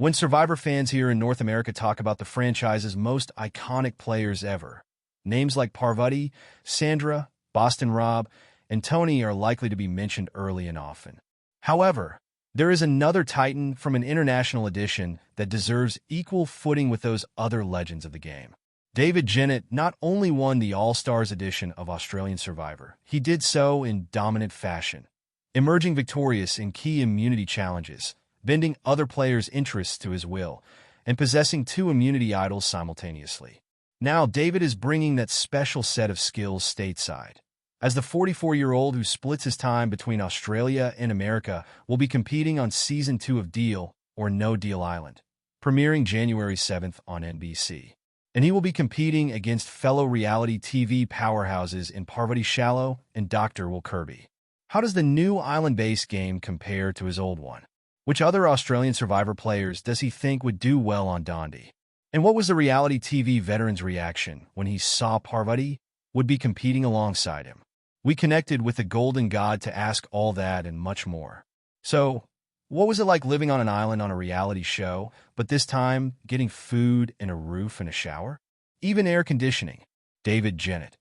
When Survivor fans here in North America talk about the franchise's most iconic players ever, names like Parvati, Sandra, Boston Rob, and Tony are likely to be mentioned early and often. However, there is another Titan from an international edition that deserves equal footing with those other legends of the game. David Genat not only won the All-Stars edition of Australian Survivor, he did so in dominant fashion, emerging victorious in key immunity challenges, bending other players' interests to his will, and possessing two immunity idols simultaneously. Now, David is bringing that special set of skills stateside. As the 44-year-old who splits his time between Australia and America will be competing on Season 2 of Deal or No Deal Island, premiering January 7th on NBC. And he will be competing against fellow reality TV powerhouses in Parvati Shallow and Dr. Will Kirby. How does the new island-based game compare to his old one? Which other Australian Survivor players does he think would do well on Dondi? And what was the reality TV veteran's reaction when he saw Parvati would be competing alongside him? We connected with the Golden God to ask all that and much more. So, what was it like living on an island on a reality show, but this time getting food and a roof and a shower? Even air conditioning. David Genat.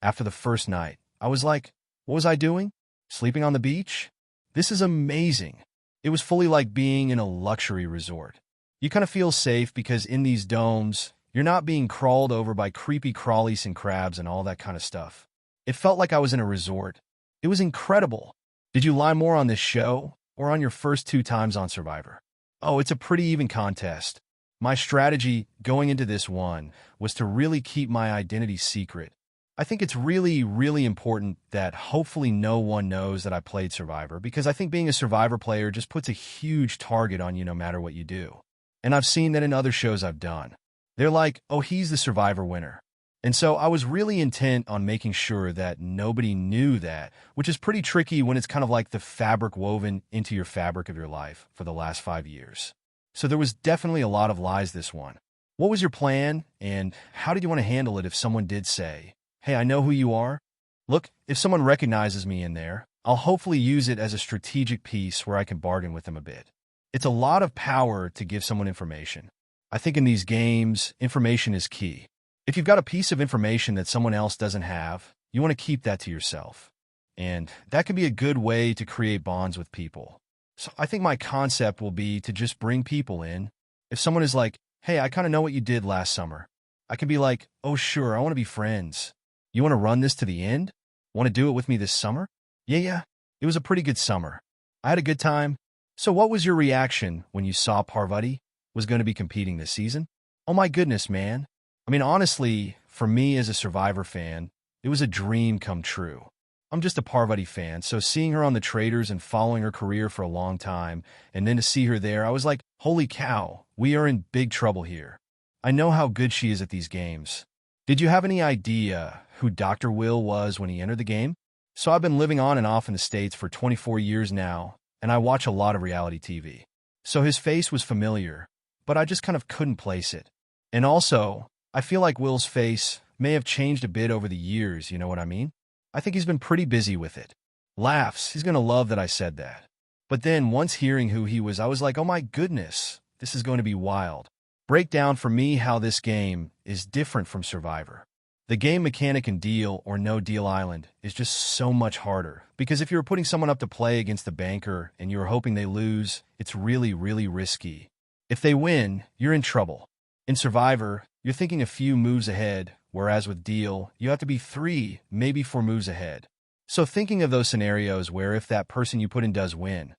After the first night, I was like, what was I doing? Sleeping on the beach? This is amazing. It was fully like being in a luxury resort. You kind of feel safe because in these domes, you're not being crawled over by creepy crawlies and crabs and all that kind of stuff. It felt like I was in a resort. It was incredible. Did you lie more on this show or on your first 2 times on Survivor? Oh, it's a pretty even contest. My strategy going into this one was to really keep my identity secret. I think it's really, really important that hopefully no one knows that I played Survivor because I think being a Survivor player just puts a huge target on you no matter what you do. And I've seen that in other shows I've done. They're like, oh, he's the Survivor winner. And so I was really intent on making sure that nobody knew that, which is pretty tricky when it's kind of like the fabric woven into your fabric of your life for the last 5 years. So there was definitely a lot of lies this one. What was your plan, and how did you want to handle it if someone did say, hey, I know who you are? Look, if someone recognizes me in there, I'll hopefully use it as a strategic piece where I can bargain with them a bit. It's a lot of power to give someone information. I think in these games, information is key. If you've got a piece of information that someone else doesn't have, you want to keep that to yourself. And that can be a good way to create bonds with people. So I think my concept will be to just bring people in. If someone is like, hey, I kind of know what you did last summer, I can be like, oh, sure, I want to be friends. You want to run this to the end? Want to do it with me this summer? Yeah, it was a pretty good summer. I had a good time. So what was your reaction when you saw Parvati was going to be competing this season? Oh my goodness, man. I mean, honestly, for me as a Survivor fan, it was a dream come true. I'm just a Parvati fan, so seeing her on the Traders and following her career for a long time, and then to see her there, I was like, holy cow, we are in big trouble here. I know how good she is at these games. Did you have any idea who Dr. Will was when he entered the game? So I've been living on and off in the States for 24 years now, and I watch a lot of reality TV. So his face was familiar, but I just kind of couldn't place it. And also, I feel like Will's face may have changed a bit over the years, you know what I mean? I think he's been pretty busy with it. Laughs, he's going to love that I said that. But then, once hearing who he was, I was like, oh my goodness, this is going to be wild. Break down for me how this game is different from Survivor. The game mechanic in Deal or No Deal Island is just so much harder, because if you were putting someone up to play against the banker and you were hoping they lose, it's really, really risky. If they win, you're in trouble. In Survivor, you're thinking a few moves ahead, whereas with Deal, you have to be 3, maybe 4 moves ahead. So thinking of those scenarios where if that person you put in does win,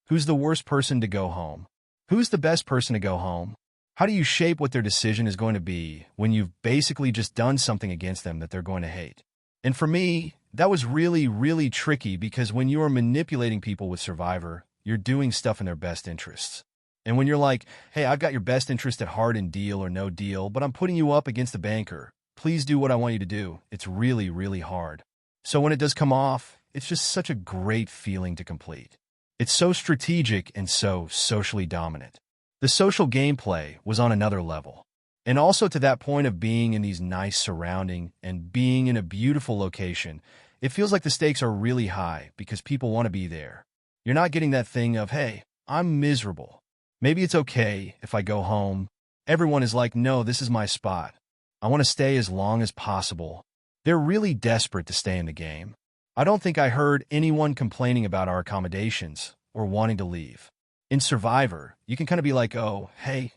who's the worst person to go home? Who's the best person to go home? How do you shape what their decision is going to be when you've basically just done something against them that they're going to hate? And for me, that was really, really tricky because when you are manipulating people with Survivor, you're doing stuff in their best interests. And when you're like, hey, I've got your best interest at heart in Deal or No Deal, but I'm putting you up against the banker. Please do what I want you to do. It's really, really hard. So when it does come off, it's just such a great feeling to complete. It's so strategic and so socially dominant. The social gameplay was on another level. And also to that point of being in these nice surrounding and being in a beautiful location, it feels like the stakes are really high because people want to be there. You're not getting that thing of, hey, I'm miserable. Maybe it's okay if I go home. Everyone is like, no, this is my spot. I want to stay as long as possible. They're really desperate to stay in the game. I don't think I heard anyone complaining about our accommodations or wanting to leave. In Survivor, you can kind of be like, oh, hey,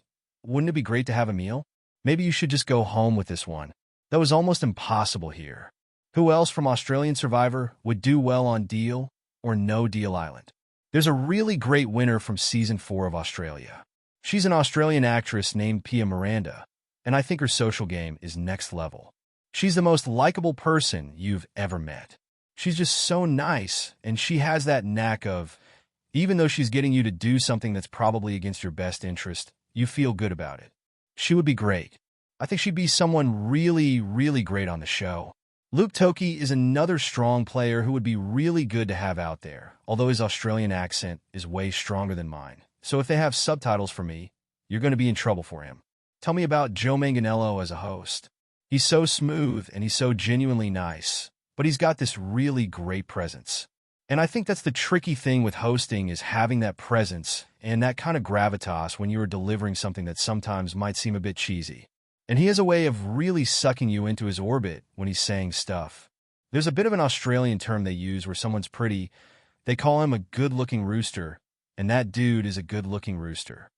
wouldn't it be great to have a meal? Maybe you should just go home with this one. That was almost impossible here. Who else from Australian Survivor would do well on Deal or No Deal Island? There's a really great winner from Season 4 of Australia. She's an Australian actress named Pia Miranda, and I think her social game is next level. She's the most likable person you've ever met. She's just so nice, and she has that knack of, even though she's getting you to do something that's probably against your best interest, you feel good about it. She would be great. I think she'd be someone really, really great on the show. Luke Toki is another strong player who would be really good to have out there, although his Australian accent is way stronger than mine. So if they have subtitles for me, you're going to be in trouble for him. Tell me about Joe Manganiello as a host. He's so smooth and he's so genuinely nice, but he's got this really great presence. And I think that's the tricky thing with hosting is having that presence and that kind of gravitas when you are delivering something that sometimes might seem a bit cheesy. And he has a way of really sucking you into his orbit when he's saying stuff. There's a bit of an Australian term they use where someone's pretty. They call him a good-looking rooster, and that dude is a good-looking rooster.